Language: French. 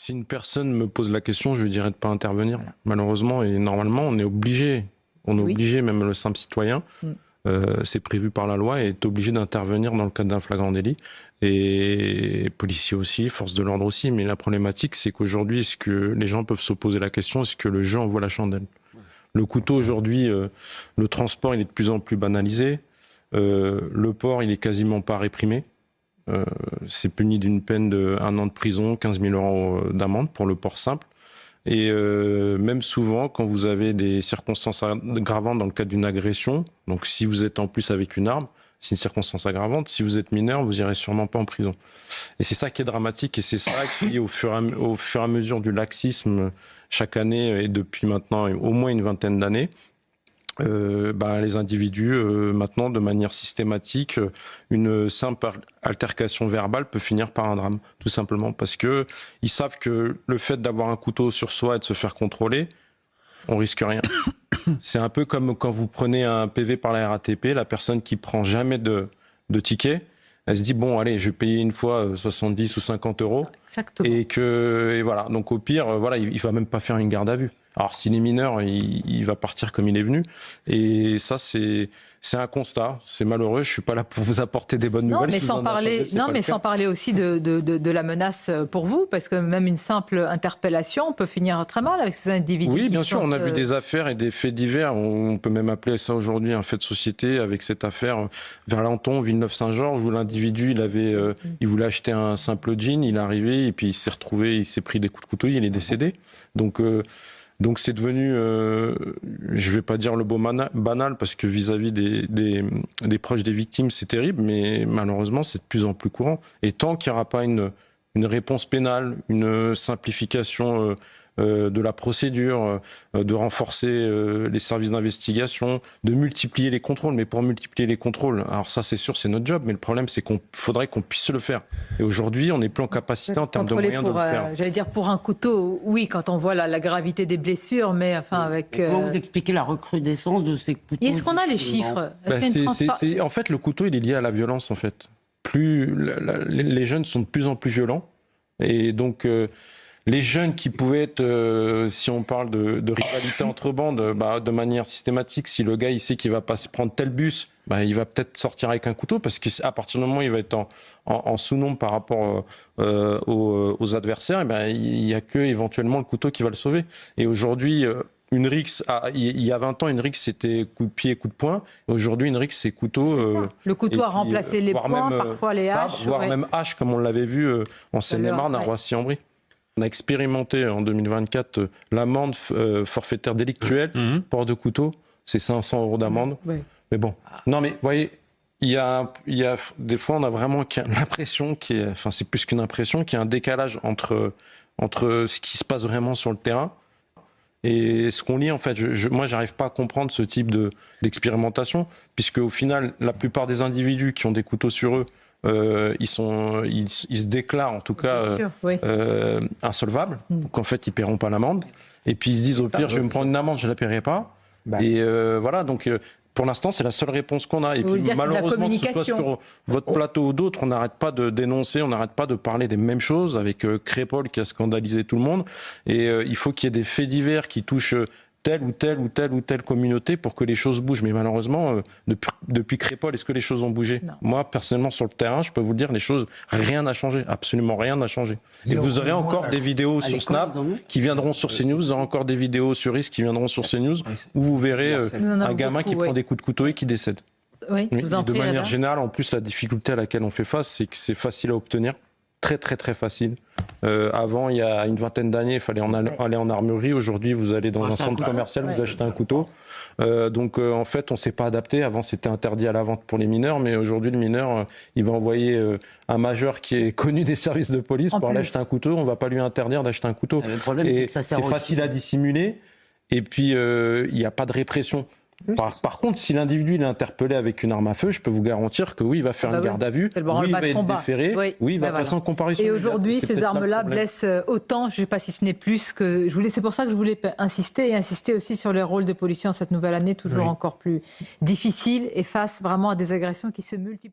Si une personne me pose la question, je lui dirais de ne pas intervenir, malheureusement. Et normalement, on est obligé, même le simple citoyen, c'est prévu par la loi, et est obligé d'intervenir dans le cadre d'un flagrant délit. Et policiers aussi, forces de l'ordre aussi. Mais la problématique, c'est qu'aujourd'hui, est-ce que les gens peuvent se poser la question, est-ce que le jeu envoie la chandelle? Le couteau, aujourd'hui, le transport, il est de plus en plus banalisé. Le port, il est quasiment pas réprimé. C'est puni d'une peine d'1 an de prison, 15 000 € d'amende pour le port simple. Et même souvent, quand vous avez des circonstances aggravantes dans le cadre d'une agression, donc si vous êtes en plus avec une arme, c'est une circonstance aggravante. Si vous êtes mineur, vous irez sûrement pas en prison. Et c'est ça qui est dramatique, et c'est ça qui, au fur et à mesure du laxisme, chaque année, et depuis maintenant au moins une vingtaine d'années, les individus, maintenant, de manière systématique, une simple altercation verbale peut finir par un drame, tout simplement, parce que ils savent que le fait d'avoir un couteau sur soi et de se faire contrôler, on risque rien. C'est un peu comme quand vous prenez un PV par la RATP, la personne qui prend jamais de ticket, elle se dit, bon, allez, je vais payer une fois 70 ou 50 €. Exactement. Et voilà. Donc, au pire, il va même pas faire une garde à vue. Alors, s'il est mineur, il va partir comme il est venu. Et ça, c'est un constat. C'est malheureux. Je suis pas là pour vous apporter des bonnes nouvelles. Mais sans parler aussi de la menace pour vous, parce que même une simple interpellation peut finir très mal avec ces individus. Oui, bien sûr. On a vu des affaires et des faits divers. On peut même appeler ça aujourd'hui un fait de société, avec cette affaire vers Lanton, Villeneuve-Saint-Georges, où l'individu, il voulait acheter un simple jean, il est arrivé et puis il s'est retrouvé, il s'est pris des coups de couteau, il est décédé. Donc c'est devenu, je vais pas dire le mot banal, parce que vis-à-vis des proches des victimes, c'est terrible, mais malheureusement, c'est de plus en plus courant. Et tant qu'il n'y aura pas une réponse pénale, une simplification de la procédure, de renforcer les services d'investigation, de multiplier les contrôles. Mais pour multiplier les contrôles, alors ça c'est sûr, c'est notre job, mais le problème c'est qu'il faudrait qu'on puisse le faire. Et aujourd'hui, on n'est plus en capacité en termes de moyens de le faire. J'allais dire pour un couteau, oui, quand on voit la gravité des blessures, mais enfin avec... Comment vous expliquez la recrudescence de ces couteaux? Est-ce qu'on a les chiffres? En fait, le couteau, il est lié à la violence, en fait. Les jeunes sont de plus en plus violents, et donc... les jeunes qui pouvaient être, si on parle de rivalité entre bandes, de manière systématique, si le gars il sait qu'il va pas se prendre tel bus, il va peut-être sortir avec un couteau, parce qu'à partir du moment où il va être en sous-nombre par rapport aux adversaires, il n'y a que éventuellement le couteau qui va le sauver. Et aujourd'hui, une rixe, il y a 20 ans, une rixe c'était coup de pied, coup de poing. Aujourd'hui, une rixe c'est couteau. Le couteau a remplacé les poings, parfois les haches. Voire même hache, comme on l'avait vu en Seine-et-Marne, à Roissy-en-Brie. On a expérimenté en 2024 l'amende forfaitaire délictuelle, port de couteau, c'est 500 € d'amende. Mais bon, non mais vous voyez, il y a des fois on a vraiment l'impression c'est plus qu'une impression, qu'il y a un décalage entre ce qui se passe vraiment sur le terrain et ce qu'on lit. En fait, moi j'arrive pas à comprendre ce type d'expérimentation, puisque au final la plupart des individus qui ont des couteaux sur eux, ils se déclarent en tout cas insolvables, donc en fait ils paieront pas l'amende, et puis ils se disent au pire je vais me prendre une amende, je la paierai pas, et voilà, donc pour l'instant c'est la seule réponse qu'on a. Et puis malheureusement, que ce soit sur votre plateau ou d'autres, on n'arrête pas de dénoncer, on n'arrête pas de parler des mêmes choses, avec Crépol qui a scandalisé tout le monde, et il faut qu'il y ait des faits divers qui touchent telle ou telle communauté pour que les choses bougent. Mais malheureusement, depuis Crépol, est-ce que les choses ont bougé? Non. Moi, personnellement, sur le terrain, je peux vous dire, les choses, rien n'a changé. Absolument rien n'a changé. Et vous aurez encore des vidéos sur Snap qui viendront sur CNews, vous aurez encore des vidéos sur X qui viendront sur CNews, où vous verrez un gamin qui prend des coups de couteau et qui décède. Oui, de manière générale, en plus, la difficulté à laquelle on fait face, c'est que c'est facile à obtenir. Très facile. Avant, il y a une vingtaine d'années, il fallait aller en armurerie. Aujourd'hui, vous allez dans un centre commercial, vous achetez un couteau. Donc, en fait, on ne s'est pas adapté. Avant, c'était interdit à la vente pour les mineurs, mais aujourd'hui, le mineur, il va envoyer un majeur qui est connu des services de police pour aller acheter un couteau. On ne va pas lui interdire d'acheter un couteau. Le problème, et c'est facile à dissimuler. Et puis, il n'y a pas de répression. Par contre, si l'individu est interpellé avec une arme à feu, je peux vous garantir que oui, il va faire une garde à vue, oui, il va être déféré, oui, il va passer en comparution. Et aujourd'hui, ces armes-là blessent autant, je ne sais pas si ce n'est plus que... C'est pour ça que je voulais insister aussi sur les rôles des policiers en cette nouvelle année, toujours encore plus difficile et face vraiment à des agressions qui se multiplient.